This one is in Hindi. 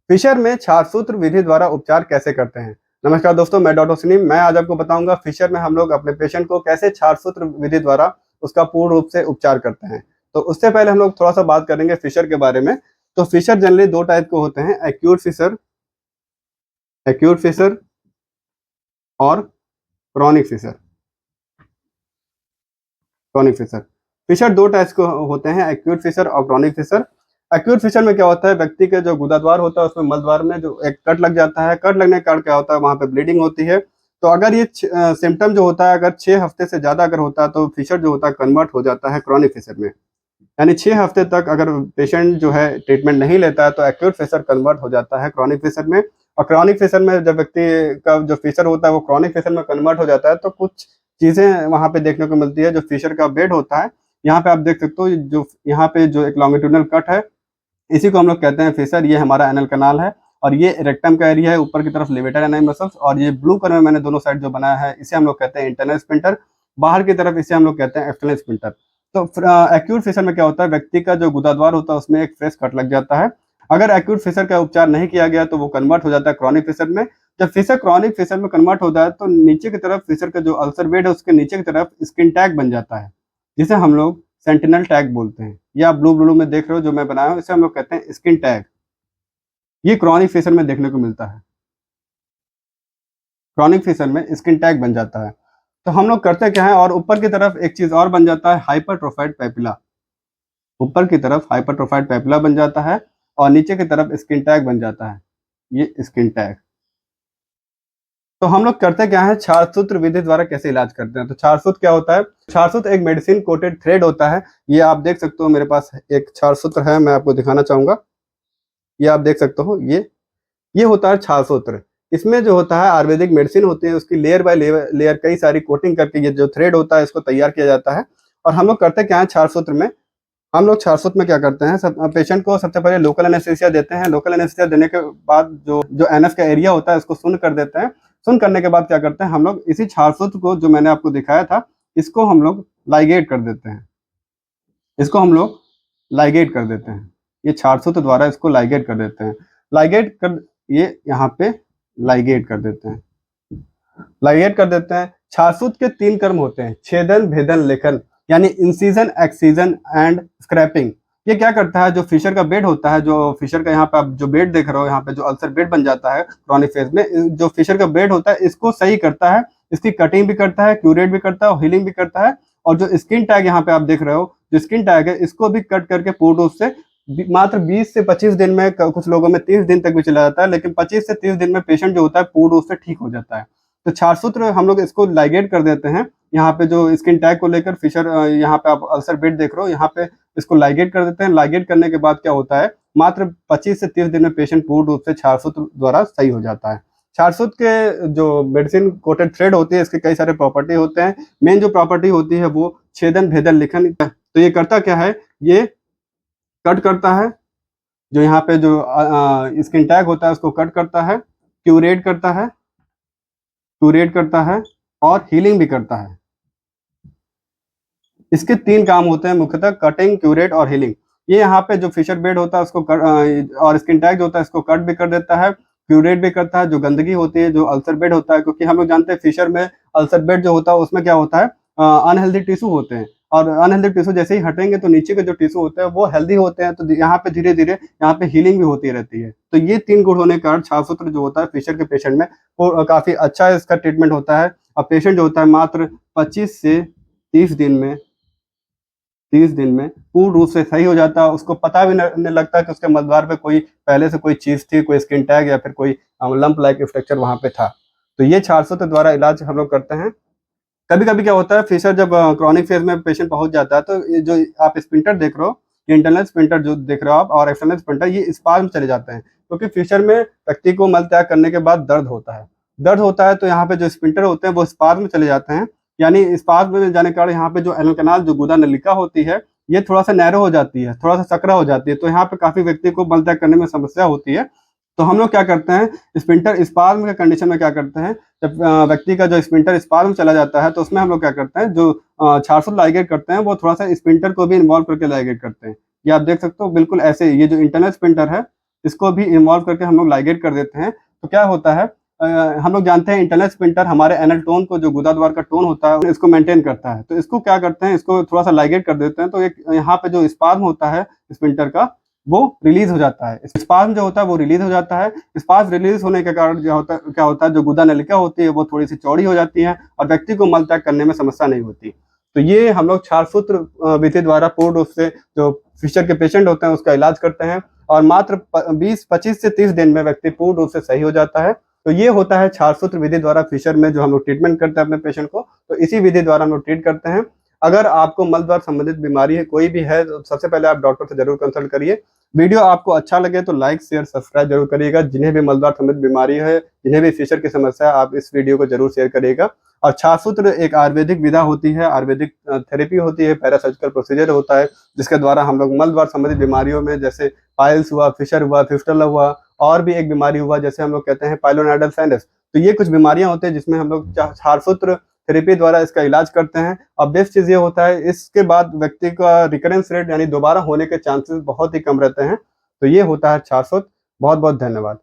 फिशर में क्षारसूत्र विधि द्वारा उपचार कैसे करते हैं। नमस्कार दोस्तों, मैं डॉक्टर सुनील। मैं आज आपको बताऊंगा फिशर में हम लोग अपने पेशेंट को कैसे क्षारसूत्र विधि द्वारा उसका पूर्ण रूप से उपचार करते हैं। तो उससे पहले हम लोग थोड़ा सा बात करेंगे फिशर के बारे में। तो फिशर जनरली दो टाइप के होते हैं, एक्यूट फिशर और क्रॉनिक फिशर। फिशर दो टाइप के होते हैं, एक्यूट फिशर और क्रॉनिक फिशर। एक्यूट फिशर में क्या होता है, व्यक्ति के जो गुदाद्वार होता है उसमें मलद्वार में जो एक कट लग जाता है। कट लगने के कारण क्या होता है, वहां पे ब्लीडिंग होती है। तो अगर ये सिम्टम जो होता है अगर 6 हफ्ते से ज्यादा अगर होता है तो फिशर जो होता है कन्वर्ट हो जाता है क्रॉनिक फिशर में। यानी 6 हफ्ते तक अगर पेशेंट जो है ट्रीटमेंट नहीं लेता है तो एक्यूट फिशर कन्वर्ट हो जाता है क्रॉनिक फिशर में। और क्रॉनिक फिशर में जब व्यक्ति का जो फिशर होता है वो क्रॉनिक फिशर में कन्वर्ट हो जाता है तो कुछ चीजें वहां पे देखने को मिलती है। जो फिशर का बेड होता है, यहाँ पे आप देख सकते हो, जो यहाँ पे जो एक लॉन्गिट्यूडनल कट है, इसी को हम लोग कहते हैं फिशर। ये हमारा एनल कनाल है और ये रेक्टम का एरिया है, ऊपर की तरफ लेवेटर एनाई मसल्स, और ये ब्लू कलर में मैंने दोनों साइड जो बनाया है इसे हम लोग कहते हैं इंटरनल स्पिंटर। बाहर की तरफ इसे हम लोग कहते हैं एक्सटर्नल स्पिंटर। तो एक्यूट फिशर में क्या होता है, व्यक्ति का जो गुदाद्वार होता है उसमें एक फ्रेश कट लग जाता है। अगर एक्यूट फिशर का उपचार नहीं किया गया तो वो कन्वर्ट हो जाता है क्रॉनिक फिशर में। जब फिशर क्रॉनिक फिशर में कन्वर्ट होता है तो नीचे की तरफ फिशर का जो अल्सर बेड है उसके नीचे की तरफ स्किन टैग बन जाता है, जिसे हम लोग सेंटिनल टैग बोलते हैं। ये आप ब्लू ब्लू में देख रहे हो जो मैं बनाया हूं, इसे हम लोग कहते हैं स्किन टैग। ये क्रॉनिक फिशर में देखने को मिलता है। क्रॉनिक फिशर में स्किन टैग बन जाता है। तो हम लोग करते क्या है, और ऊपर की तरफ एक चीज और बन जाता है, हाइपरट्रोफाइड पैपिला। ऊपर की तरफ हाइपरट्रोफाइड पैपिला बन जाता है और नीचे की तरफ स्किन टैग बन जाता है, ये स्किन टैग। तो हम लोग करते क्या है, क्षारसूत्र विधि द्वारा कैसे इलाज करते हैं। तो क्षारसूत्र क्या होता है, क्षारसूत्र एक मेडिसिन कोटेड थ्रेड होता है। ये आप देख सकते हो, मेरे पास एक क्षारसूत्र है, मैं आपको दिखाना चाहूंगा। ये आप देख सकते हो, ये होता है क्षारसूत्र। इसमें जो होता है आयुर्वेदिक मेडिसिन होती है, उसकी लेयर बाय लेयर कई सारी कोटिंग करके ये जो थ्रेड होता है इसको तैयार किया जाता है। और हम लोग करते क्या है, क्षारसूत्र में हम लोग क्षारसूत्र में क्या करते हैं, सब पेशेंट को सबसे पहले लोकल एनेस्थीसिया देते हैं। लोकल एनेस्थीसिया देने के बाद जो जो एनएस का एरिया होता है उसको सुन्न कर देते हैं। सुन्न करने के बाद क्या करते हैं, हम लोग इसी क्षारसूत्र को जो मैंने आपको दिखाया था इसको हम लोग लाइगेट कर देते हैं। इसको हम लोग लाइगेट कर देते हैं, ये क्षारसूत्र द्वारा इसको लाइगेट कर देते हैं। लाइगेट कर ये यहाँ पे लाइगेट कर देते हैं, लाइगेट कर देते हैं। क्षारसूत्र के 3 कर्म होते हैं, छेदन, भेदन, लेखन, यानी इंसिजन, एक्सीजन एंड स्क्रैपिंग। ये क्या करता है, जो फिशर का बेड होता है, जो फिशर का यहाँ पे आप जो बेड देख रहे हो, यहाँ पे जो अल्सर बेड बन जाता है क्रॉनिक फेज में, जो फिशर का बेड होता है इसको सही करता है। इसकी कटिंग भी करता है, क्यूरेट भी करता है और हीलिंग भी करता है। और जो स्किन टैग यहाँ पे आप देख रहे हो, जो स्किन टैग है इसको भी कट करके पूर्ण रूप से मात्र 20 से 25 दिन में, कुछ लोगों में 30 दिन तक भी चला जाता है, लेकिन 25 से 30 दिन में पेशेंट जो होता है पूर्ण रूप से ठीक हो जाता है। तो क्षारसूत्र हम लोग इसको लाइगेट कर देते हैं। यहाँ पे जो स्किन टैग को लेकर फिशर, यहाँ पे आप अल्सर बेड देख रहे हो, यहाँ पे इसको लाइगेट कर देते हैं। लाइगेट करने के बाद क्या होता है, मात्र 25 से 30 दिन में पेशेंट पूर्ण रूप से क्षारसूत्र द्वारा सही हो जाता है। क्षारसूत्र के जो मेडिसिन कोटेड थ्रेड होती है इसके कई सारे प्रॉपर्टी होते हैं। मेन जो प्रॉपर्टी होती है वो छेदन, भेदन, लेखन। तो ये करता क्या है, ये कट करता है, जो यहाँ पे जो स्किन टैग होता है उसको कट करता है, क्यूरेट करता है और हीलिंग भी करता है। इसके 3 काम होते हैं मुख्यतः, कटिंग, क्यूरेट और हीलिंग। ये यहाँ पे जो फिशर बेड होता है उसको और स्किन टैग जो होता है इसको कट भी कर देता है, क्यूरेट भी करता है। जो गंदगी होती है, जो अल्सर बेड होता है, क्योंकि हम लोग जानते हैं फिशर में अल्सर बेड जो होता है उसमें क्या होता है, अनहेल्दी टिश्यू होते हैं। और अनहेल्दी टिश्यू जैसे ही हटेंगे तो नीचे के जो टिश्यू होते हैं वो हेल्दी होते हैं। तो यहाँ पे धीरे धीरे यहाँ पे हीलिंग भी होती रहती है। तो ये 3 गुण होने के कारण क्षारसूत्र जो होता है फिशर के पेशेंट में वो काफी अच्छा इसका ट्रीटमेंट होता है। और पेशेंट जो होता है मात्र 25 से 30 दिन में 30 दिन में पूर्ण रूप से सही हो जाता है। उसको पता भी नहीं लगता कि उसके मलद्वार पे कोई पहले से कोई चीज थी, कोई स्किन टैग या फिर कोई लंप लाइक स्ट्रक्चर वहां पे था। तो ये क्षारसूत्र द्वारा इलाज हम लोग करते हैं। कभी कभी क्या होता है, फिशर जब क्रॉनिक फेज में पेशेंट पहुंच जाता है तो ये जो आप स्पिंटर देख रहे हो, इंटरनल स्पिंटर जो देख रहे हो आप और एक्सटर्नल स्पिंटर, ये स्पाज्म चले जाते हैं। क्योंकि फिशर में व्यक्ति को मल त्याग करने के बाद दर्द होता है तो यहाँ पे जो स्पिंटर होते हैं वो स्पाज्म में चले जाते हैं। यानी स्पाज्म में जाने के कारण यहाँ पे जो एनल कनाल, जो गुदा नलिका होती है, ये थोड़ा सा नैरो हो जाती है, थोड़ा सा सकरा हो जाती है। तो यहाँ पे काफी व्यक्ति को मल त्याग करने में समस्या होती है। तो हम लोग क्या करते हैं, स्पिंटर स्पाज्म के कंडीशन में क्या करते हैं, जब व्यक्ति का जो स्पिंटर स्पाज्म चला जाता है तो उसमें हम लोग क्या करते हैं, जो क्षारसूत्र लाइगेट करते हैं वो थोड़ा सा स्पिंटर को भी इन्वॉल्व करके लाइगेट करते हैं। ये आप देख सकते हो बिल्कुल ऐसे। ये जो इंटरनल स्पिंटर है इसको भी इन्वॉल्व करके हम लोग लाइगेट कर देते हैं। तो क्या होता है, हम लोग जानते हैं इंटरनल स्फिंक्टर हमारे एनल टोन को, जो गुदाद्वार का टोन होता है, इसको मेंटेन करता है। तो इसको क्या करते हैं, इसको थोड़ा सा लाइगेट कर देते हैं, तो एक यहाँ पे जो स्पाज्म होता है स्फिंक्टर का, वो रिलीज हो जाता है। स्पाज्म जो होता है वो रिलीज हो जाता है। स्पाज्म रिलीज होने के कारण क्या होता है, जो गुदा नलिका होती है वो थोड़ी सी चौड़ी हो जाती है और व्यक्ति को मल त्याग करने में समस्या नहीं होती। तो ये हम लोग क्षारसूत्र विधि द्वारा पूर्ण रूप से जो फिशर के पेशेंट होते हैं उसका इलाज करते हैं, और मात्र 20-25 से 30 दिन में व्यक्ति पूर्ण रूप से सही हो जाता है। तो ये होता है क्षारसूत्र विधि द्वारा फिशर में जो हम लोग ट्रीटमेंट करते हैं अपने पेशेंट को, तो इसी विधि द्वारा हम लोग ट्रीट करते हैं। अगर आपको मलद्वार संबंधित बीमारी है, कोई भी है, तो सबसे पहले आप डॉक्टर से जरूर कंसल्ट करिए। वीडियो आपको अच्छा लगे तो लाइक शेयर सब्सक्राइब जरूर करिएगा। जिन्हें भी मलद्वार संबंधित बीमारी है, जिन्हें भी फिशर की समस्या है, आप इस वीडियो को जरूर शेयर करिएगा। और क्षारसूत्र एक आयुर्वेदिक विधा होती है, आयुर्वेदिक थेरेपी होती है, पैरासर्जिकल प्रोसीजर होता है, जिसके द्वारा हम लोग मलद्वार संबंधित बीमारियों में, जैसे पाइल्स हुआ, फिशर हुआ, फिस्टुला हुआ, और भी एक बीमारी हुआ जैसे हम लोग कहते हैं पाइलोनाइडल साइनस, तो ये कुछ बीमारियां होती है जिसमें हम लोग क्षारसूत्र थेरेपी द्वारा इसका इलाज करते हैं। और बेस्ट चीज ये होता है, इसके बाद व्यक्ति का रिकरेंस रेट यानी दोबारा होने के चांसेस बहुत ही कम रहते हैं। तो ये होता है क्षारसूत्र। बहुत बहुत धन्यवाद।